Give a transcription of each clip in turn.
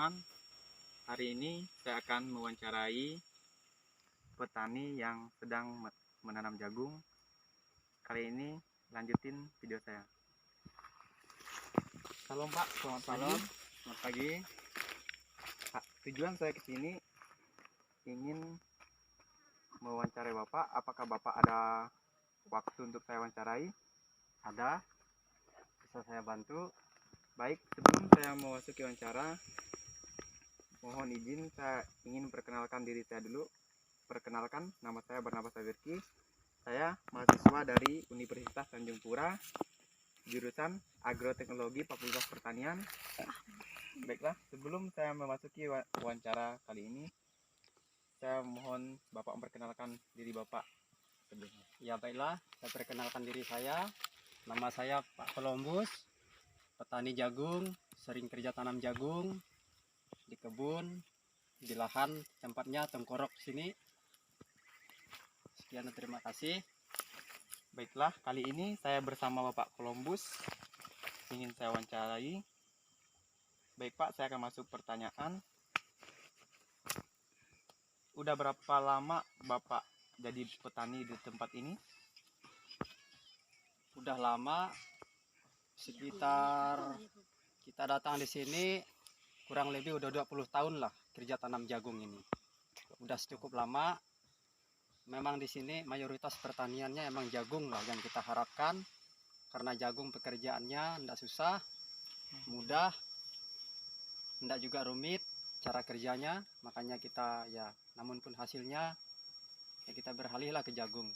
teman-teman, hari ini saya akan mewawancarai petani yang sedang menanam jagung. Kali ini lanjutin video saya. Salam Pak, selamat pagi. Selamat pagi. Tujuan saya ke sini ingin mewawancarai Bapak. Apakah Bapak ada waktu untuk saya wawancarai? Ada, bisa saya bantu. Baik, sebelum saya memasuki wawancara, mohon izin saya ingin perkenalkan diri saya dulu. Perkenalkan, nama saya Barnabas Sabirki. Saya mahasiswa dari Universitas Tanjung Pura, jurusan Agroteknologi Fakultas Pertanian. Baiklah, sebelum saya memasuki wawancara kali ini, saya mohon Bapak memperkenalkan diri Bapak sebelumnya. Ya baiklah, saya perkenalkan diri saya. Nama saya Pak Columbus, petani jagung, sering kerja tanam jagung di kebun, di lahan, tempatnya tengkorok sini. Sekian, terima kasih. Baiklah, kali ini saya bersama Bapak Columbus ingin saya wawancarai. Baik Pak, saya akan masuk pertanyaan. Udah berapa lama Bapak jadi petani di tempat ini? Udah lama, sekitar kita datang di sini kurang lebih udah 20 tahun lah kerja tanam jagung ini. Udah cukup lama. Memang di sini mayoritas pertaniannya emang jagung lah yang kita harapkan, karena jagung pekerjaannya tidak susah, mudah, tidak juga rumit cara kerjanya. Makanya kita ya, namun pun hasilnya ya kita beralih lah ke jagung.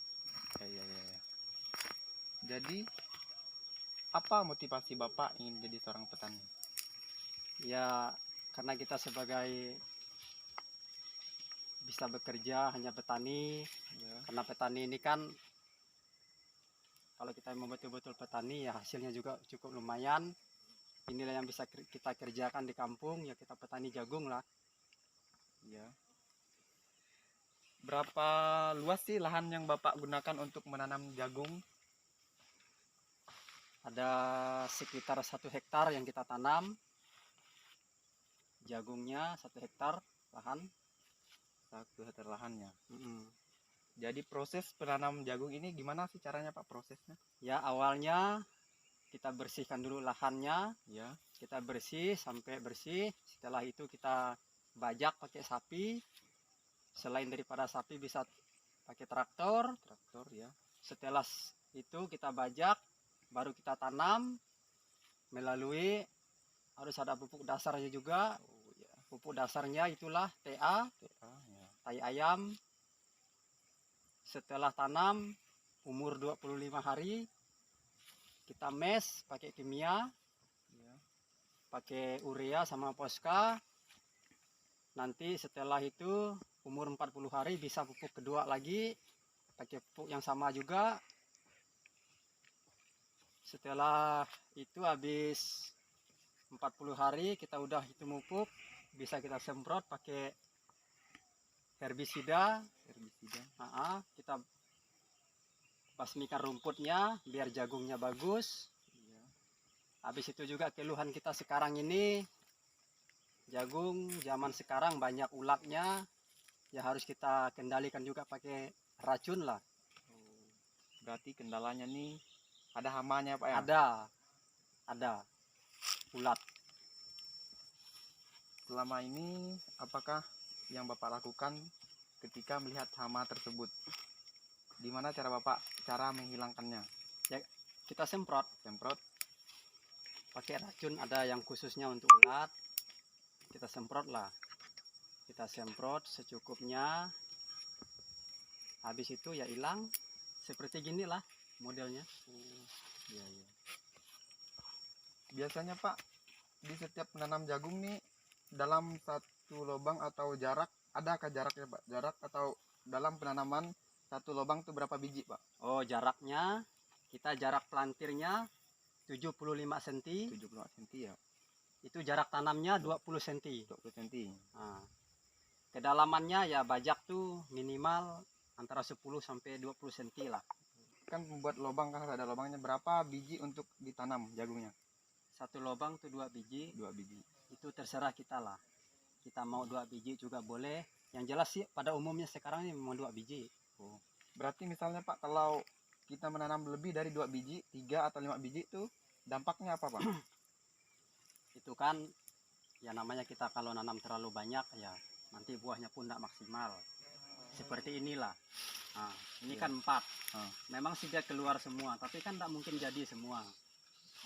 Ya. Jadi apa motivasi Bapak ingin jadi seorang petani? Ya karena kita sebagai bisa bekerja hanya petani Ya. Karena petani ini kan, kalau kita mau betul-betul petani ya hasilnya juga cukup lumayan. Inilah yang bisa kita kerjakan di kampung, ya kita petani jagung lah. Ya. Berapa luas sih lahan yang Bapak gunakan untuk menanam jagung? Ada sekitar 1 hektar yang kita tanam jagungnya, 1 hektar lahan. 1 hektar lahannya. Jadi proses penanam jagung ini gimana sih caranya Pak, prosesnya? Ya awalnya kita bersihkan dulu lahannya. Ya. Kita bersih sampai bersih. Setelah itu kita bajak pakai sapi. Selain daripada sapi bisa pakai traktor. Ya. Setelah itu kita bajak, baru kita tanam melalui, harus ada pupuk dasarnya juga. Pupuk dasarnya itulah TA, Ya. tai ayam. Setelah tanam umur 25 hari kita mes pakai kimia, Ya. pakai urea sama poska. Nanti setelah itu umur 40 hari bisa pupuk kedua lagi, pakai pupuk yang sama juga. Setelah itu habis 40 hari kita udah itu pupuk, bisa kita semprot pakai herbisida. Kita basmikan rumputnya biar jagungnya bagus. Habis itu juga keluhan kita sekarang ini, jagung zaman sekarang banyak ulatnya, ya harus kita kendalikan juga pakai racun lah. Berarti kendalanya nih ada hamanya Pak ya? Ada ulat. Selama ini apakah yang Bapak lakukan ketika melihat hama tersebut? Gimana cara Bapak menghilangkannya? Ya kita semprot pakai racun, ada yang khususnya untuk ulat. Kita semprot lah, kita semprot secukupnya. Habis itu ya hilang. Seperti gini lah modelnya. Ya. Biasanya Pak, di setiap menanam jagung nih dalam satu lubang atau jarak, adakah jaraknya Pak? Jarak atau dalam penanaman satu lubang itu berapa biji Pak? Oh, jaraknya kita jarak plantirnya 75 cm. 75 cm ya. Itu jarak tanamnya 20 cm. 20 cm. Nah, kedalamannya ya bajak tuh minimal antara 10 sampai 20 cm lah. Kan membuat lubang kan ada lubangnya, berapa biji untuk ditanam jagungnya? Satu lubang tuh 2 biji. 2 biji. Itu terserah kita lah. kita mau 2 biji juga boleh. Yang jelas sih pada umumnya sekarang ini memang 2 biji. Oh. Berarti misalnya Pak, kalau kita menanam lebih dari 2 biji, 3 atau 5 biji itu dampaknya apa Pak? Itu kan ya namanya kita kalau nanam terlalu banyak ya nanti buahnya pun tidak maksimal. Seperti inilah. Nah, ini Iya. kan 4. Ah. Memang sih dia keluar semua, tapi kan tidak mungkin jadi semua.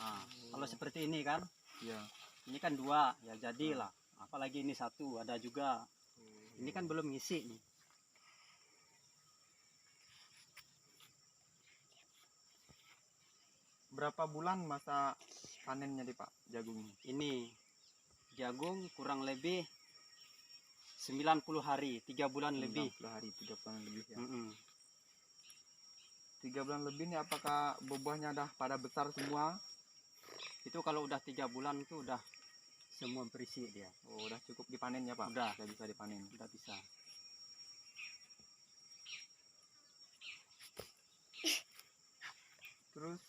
Nah, kalau seperti ini kan, Iya. ini kan 2 ya jadilah. Apalagi ini 1 ada juga. Ini kan belum ngisi nih. Berapa bulan masa panennya nih Pak jagung ini? Ini jagung kurang lebih 90 hari, 3 bulan lebih. 90 hari, 3 bulan lebih ya. 3 bulan lebih nih, apakah buahnya udah pada besar semua? Itu kalau udah 3 bulan itu udah semua berisi dia. Oh, udah cukup dipanen ya Pak? Udah bisa dipanen. udah bisa. Terus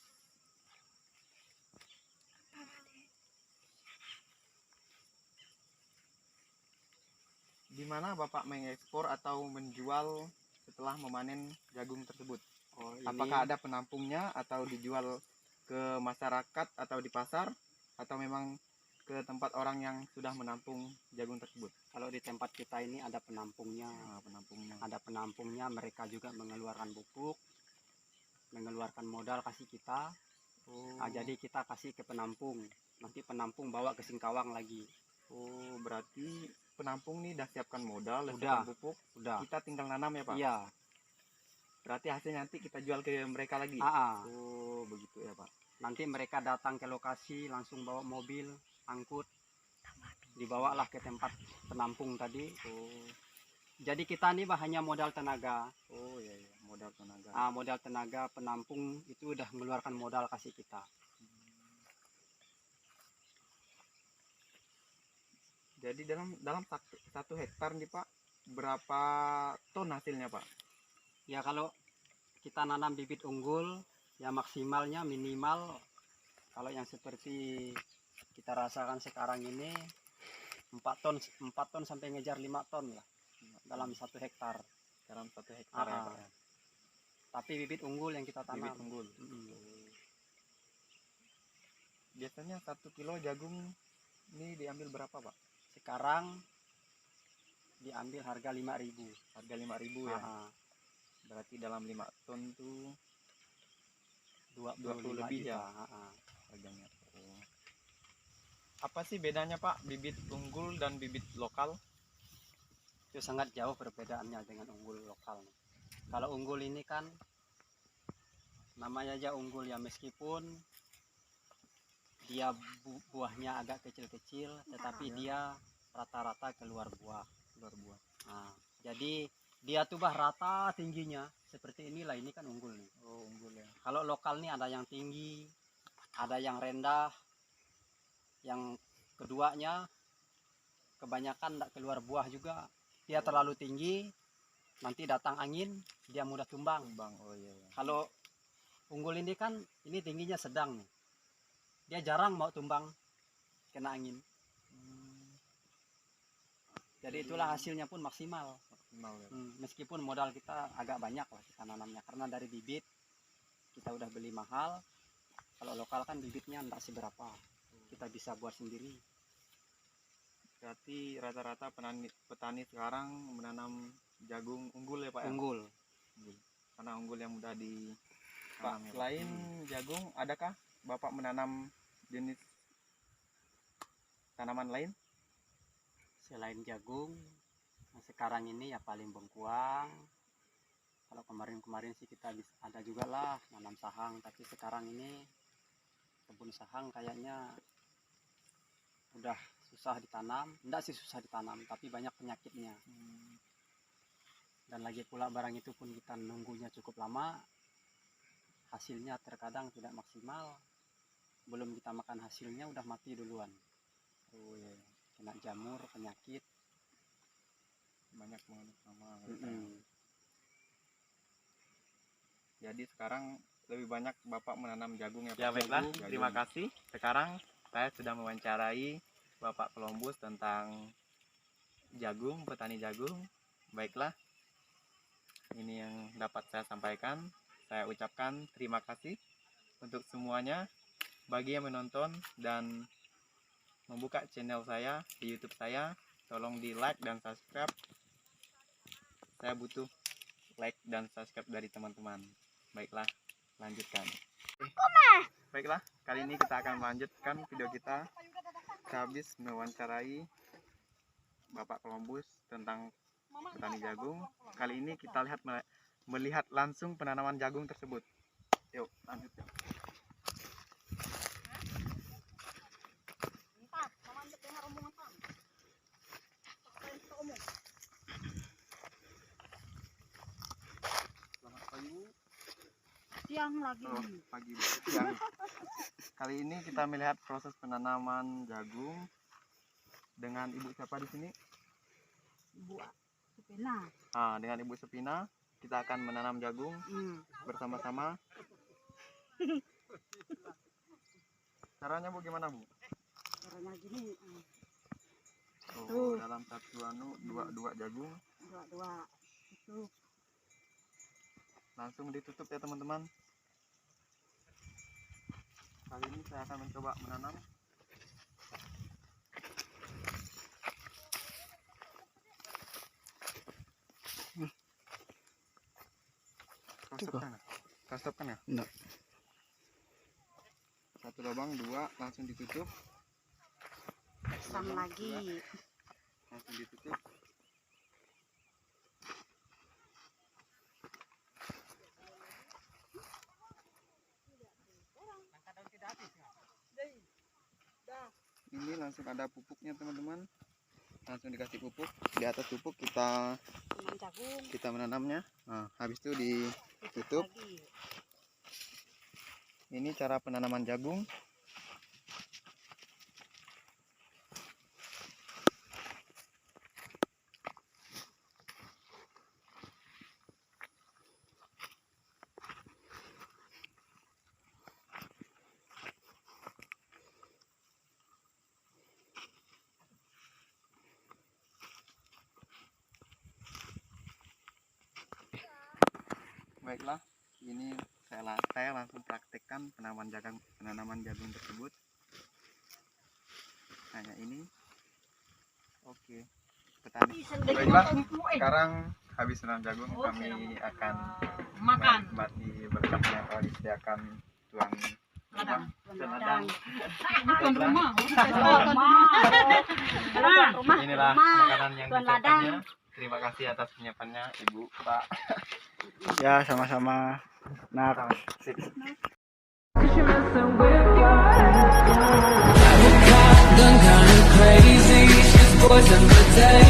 di mana Bapak mengekspor atau menjual setelah memanen jagung tersebut? Oh, ini Apakah ada penampungnya atau dijual ke masyarakat atau di pasar, atau memang ke tempat orang yang sudah menampung jagung tersebut? kalau di tempat kita ini ada penampungnya. Penampungnya. Ada penampungnya, mereka juga mengeluarkan pupuk, mengeluarkan modal kasih kita. Jadi kita kasih ke penampung. Nanti penampung bawa ke Singkawang lagi. Oh, berarti penampung nih udah siapkan modal, udah Udah. siapkan pupuk, Udah. kita tinggal nanam ya Pak? Iya. Berarti hasilnya nanti kita jual ke mereka lagi? Ah, Oh, begitu ya Pak. nanti mereka datang ke lokasi langsung bawa mobil, angkut, dibawalah ke tempat penampung tadi. Oh, Jadi kita nih hanya modal tenaga. oh iya, iya. Modal tenaga. Modal tenaga, penampung itu udah mengeluarkan modal kasih kita. Jadi dalam 1 hektar nih Pak, berapa ton hasilnya Pak? Ya kalau kita nanam bibit unggul, ya maksimalnya minimal kalau yang seperti kita rasakan sekarang ini 4 ton sampai ngejar 5 ton lah dalam 1 hektar. Dalam 1 hektar ya Pak? Tapi bibit unggul yang kita tanam. Bibit unggul. Biasanya 1 kilo jagung ini diambil berapa Pak? Sekarang diambil harga 5.000. Harga 5.000 ya? Berarti dalam 5 ton tuh 20 lebih ya harganya. Oh. Apa sih bedanya Pak bibit unggul dan bibit lokal? Itu sangat jauh perbedaannya dengan unggul lokal. Kalau unggul ini kan namanya aja unggul ya, meskipun dia buahnya agak kecil-kecil, tetapi dia rata-rata keluar buah. Jadi dia tuh rata tingginya seperti inilah. Ini kan unggul nih. Oh, unggul ya. Kalau lokal nih ada yang tinggi, ada yang rendah. Yang keduanya kebanyakan tidak keluar buah juga. Dia terlalu tinggi, nanti datang angin dia mudah tumbang. Oh iya, iya. Kalau unggul ini kan ini tingginya sedang nih. Dia jarang mau tumbang kena angin. Jadi itulah hasilnya pun maksimal. Ya. Meskipun modal kita agak banyak lah kita nanamnya, karena dari bibit kita udah beli mahal. Kalau lokal kan bibitnya enggak seberapa, kita bisa buat sendiri. Berarti rata-rata petani sekarang menanam jagung unggul ya Pak? Unggul. Karena unggul yang mudah di Pak. Selain jagung, adakah Bapak menanam jenis tanaman lain? Selain jagung, sekarang ini ya paling bengkuang. Kalau kemarin-kemarin sih kita ada juga lah nanam sahang, tapi sekarang ini kebun sahang kayaknya udah susah ditanam. Enggak sih susah ditanam, tapi banyak penyakitnya. Dan lagi pula barang itu pun kita nunggunya cukup lama, hasilnya terkadang tidak maksimal. Belum kita makan hasilnya udah mati duluan. Oh iya. Kena jamur, penyakit, banyak banget sama. Jadi sekarang lebih banyak Bapak menanam jagung ya Pak? Ya baiklah, terima kasih. Sekarang saya sudah mewawancarai Bapak Columbus tentang jagung, petani jagung. Baiklah, ini yang dapat saya sampaikan. Saya ucapkan terima kasih untuk semuanya bagi yang menonton dan membuka channel saya di YouTube saya. Tolong di like dan subscribe. Saya butuh like dan subscribe dari teman-teman. Baiklah, lanjutkan. Baiklah, kali ini kita akan melanjutkan video kita. Saya habis mewawancarai Bapak Columbus tentang petani jagung. Kali ini kita melihat langsung penanaman jagung tersebut. Yuk, lanjut yuk. Selamat pagi, Bu. Siang lagi. Oh, pagi, Bu. Siang. Kali ini kita melihat proses penanaman jagung dengan Ibu siapa di sini? Ibu Supina. Dengan Ibu Supina kita akan menanam jagung bersama-sama. Caranya Bu gimana, Bu? Caranya gini. Dalam satu dua jagung. Dua. Itu. Langsung ditutup ya teman-teman. Kali ini saya akan mencoba menanam. Kau stopkan ya? Enggak. Satu lubang, dua, langsung ditutup. Pasang lagi. Langsung ditutup. Ini langsung ada pupuknya teman-teman. Langsung dikasih pupuk. Di atas pupuk kita Jagung. menanamnya. Habis itu ditutup. Lagi. Ini cara penanaman jagung. Baiklah, ini saya langsung praktekkan penanaman jagung tersebut. Hanya ini. Oke. Petani. Baiklah, sekarang habis menanam jagung kami akan Makan. menikmati berkat yang telah disediakan Tuan Ladang. Tuan rumah. Inilah makanan yang disiapkannya. Terima kasih atas penyiapannya Ibu, Pak. Ya, sama-sama. Nah, sip. Done kinda crazy, she's poison for days.